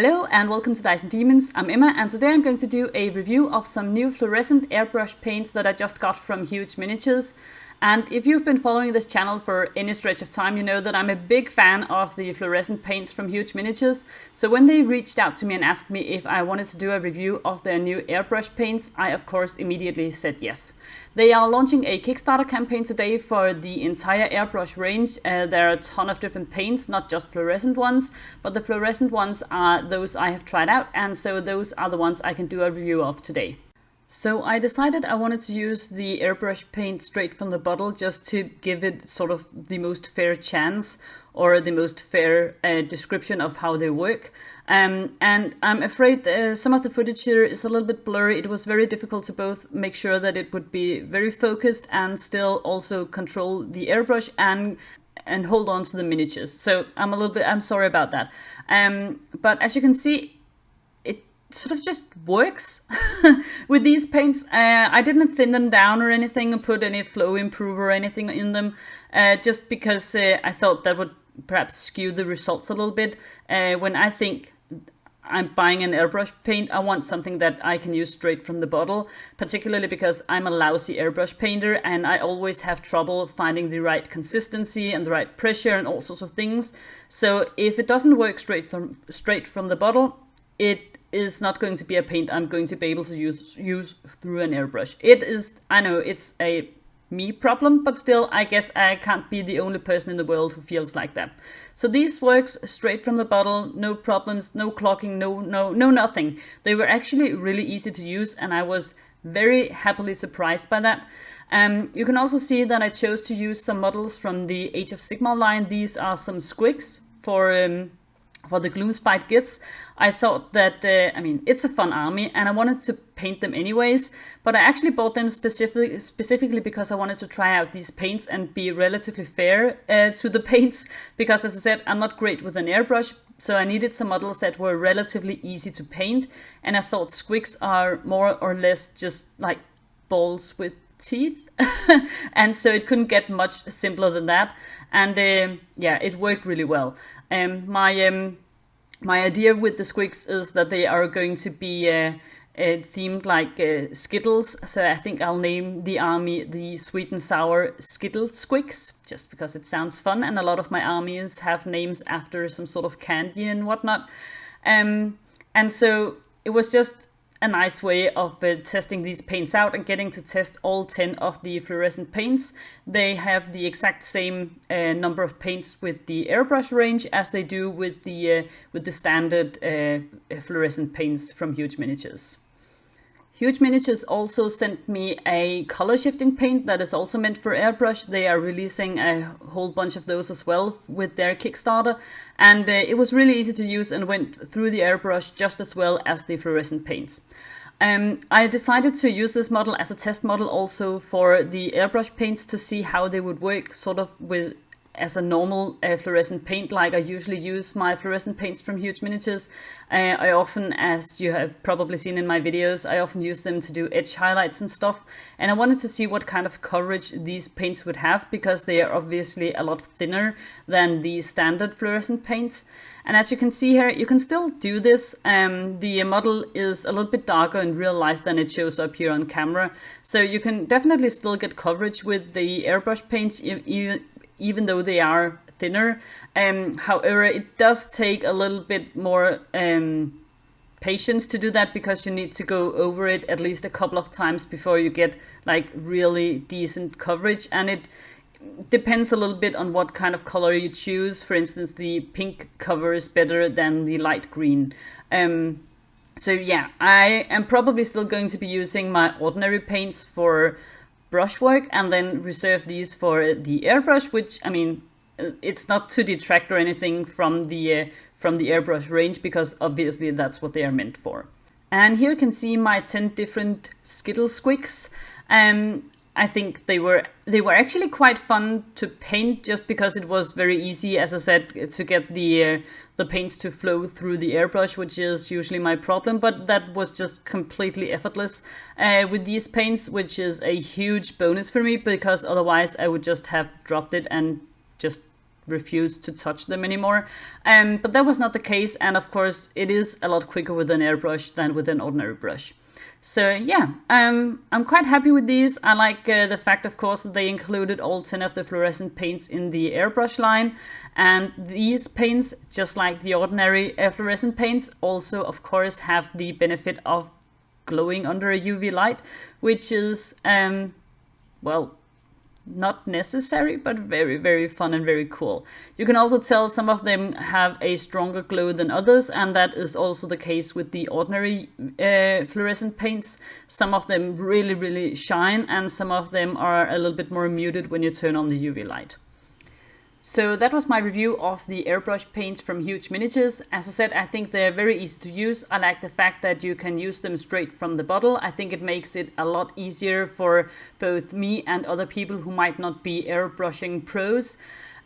Hello and welcome to Dyson Demons. I'm Emma and today I'm going to do a review of some new fluorescent airbrush paints that I just got from Huge Miniatures. And if you've been following this channel for any stretch of time, you know that I'm a big fan of the fluorescent paints from Huge Miniatures. So when they reached out to me and asked me if I wanted to do a review of their new airbrush paints, I of course immediately said yes. They are launching a Kickstarter campaign today for the entire airbrush range. There are a ton of different paints, not just fluorescent ones, but the fluorescent ones are those I have tried out, and so those are the ones I can do a review of today. So I decided I wanted to use the airbrush paint straight from the bottle just to give it sort of the most fair chance or the most fair description of how they work. And I'm afraid some of the footage here is a little bit blurry. It was very difficult to both make sure that it would be very focused and still also control the airbrush and hold on to the miniatures. So I'm sorry about that. But as you can see, sort of just works with these paints. I didn't thin them down or anything and put any flow improver or anything in them, just because I thought that would perhaps skew the results a little bit. When I think I'm buying an airbrush paint, I want something that I can use straight from the bottle, particularly because I'm a lousy airbrush painter and I always have trouble finding the right consistency and the right pressure and all sorts of things. So if it doesn't work straight from the bottle, it is not going to be a paint I'm going to be able to use through an airbrush. I know it's a me problem, but still, I guess I can't be the only person in the world who feels like that. So these works straight from the bottle, no problems, no clogging, no nothing. They were actually really easy to use and I was very happily surprised by that. You can also see that I chose to use some models from the Age of Sigmar line. These are some squigs for the Gloomspite Gits. I thought that, it's a fun army and I wanted to paint them anyways, but I actually bought them specifically because I wanted to try out these paints and be relatively fair to the paints, because as I said, I'm not great with an airbrush, so I needed some models that were relatively easy to paint, and I thought squigs are more or less just like balls with teeth and so it couldn't get much simpler than that, and it worked really well. My idea with the squigs is that they are going to be themed like Skittles, so I think I'll name the army the Sweet and Sour Skittle Squigs, just because it sounds fun, and a lot of my armies have names after some sort of candy and whatnot. And so it was just a nice way of testing these paints out and getting to test all 10 of the fluorescent paints. They have the exact same number of paints with the airbrush range as they do with the standard fluorescent paints from Huge Miniatures. Huge Miniatures also sent me a color shifting paint that is also meant for airbrush. They are releasing a whole bunch of those as well with their Kickstarter, and it was really easy to use and went through the airbrush just as well as the fluorescent paints. I decided to use this model as a test model also for the airbrush paints to see how they would work sort of as a normal fluorescent paint, like I usually use my fluorescent paints from Huge Miniatures. I often, as you have probably seen in my videos, I often use them to do edge highlights and stuff. And I wanted to see what kind of coverage these paints would have, because they are obviously a lot thinner than the standard fluorescent paints. And as you can see here, you can still do this. The model is a little bit darker in real life than it shows up here on camera. So you can definitely still get coverage with the airbrush paints, even though they are thinner. However, it does take a little bit more patience to do that, because you need to go over it at least a couple of times before you get like really decent coverage, and it depends a little bit on what kind of color you choose. For instance, the pink covers better than the light green. So yeah, I am probably still going to be using my ordinary paints for brushwork and then reserve these for the airbrush, which, I mean, it's not to detract or anything from the airbrush range, because obviously that's what they are meant for. And here you can see my 10 different Skittle Squigs. I think they were actually quite fun to paint, just because it was very easy, as I said, to get the paints to flow through the airbrush, which is usually my problem, but that was just completely effortless with these paints, which is a huge bonus for me, because otherwise I would just have dropped it and just refuse to touch them anymore. But that was not the case, and of course it is a lot quicker with an airbrush than with an ordinary brush. So yeah, I'm quite happy with these. I like the fact, of course, that they included all 10 of the fluorescent paints in the airbrush line. And these paints, just like the ordinary fluorescent paints, also, of course, have the benefit of glowing under a UV light, which is, well, not necessary, but very, very fun and very cool. You can also tell some of them have a stronger glow than others, and that is also the case with the ordinary fluorescent paints. Some of them really, really shine, and some of them are a little bit more muted when you turn on the UV light. So that was my review of the airbrush paints from Huge Miniatures. As I said, I think they're very easy to use. I like the fact that you can use them straight from the bottle. I think it makes it a lot easier for both me and other people who might not be airbrushing pros.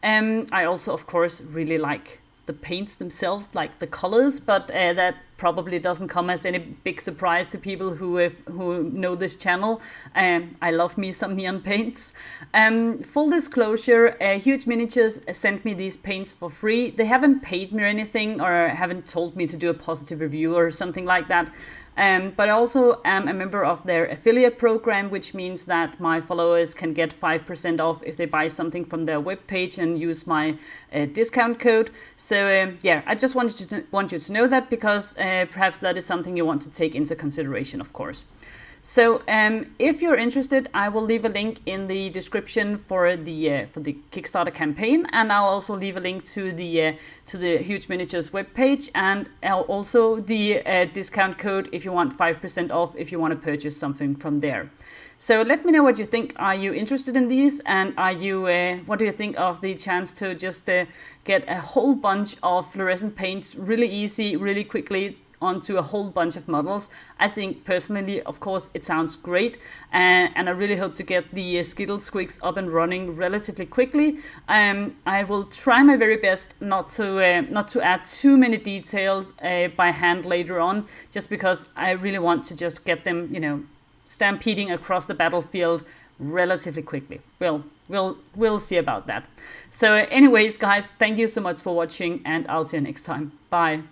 I also, of course, really like the paints themselves, like the colors, but that probably doesn't come as any big surprise to people who know this channel. I love me some neon paints. Full disclosure, Huge Miniatures sent me these paints for free. They haven't paid me or anything, or haven't told me to do a positive review or something like that. But I also am a member of their affiliate program, which means that my followers can get 5% off if they buy something from their webpage and use my discount code. So yeah, I just want you to know that, because perhaps that is something you want to take into consideration, of course. So if you're interested, I will leave a link in the description for the Kickstarter campaign, and I'll also leave a link to the Huge Miniatures webpage, and also the discount code if you want 5% off if you want to purchase something from there. So let me know what you think. Are you interested in these? And are you what do you think of the chance to just get a whole bunch of fluorescent paints really easy, really quickly onto a whole bunch of models? I think personally, of course, it sounds great, and I really hope to get the Skittle Squigs up and running relatively quickly. I will try my very best not to add too many details by hand later on, just because I really want to just get them, you know, stampeding across the battlefield relatively quickly. We'll see about that. So anyways, guys, thank you so much for watching, and I'll see you next time. Bye.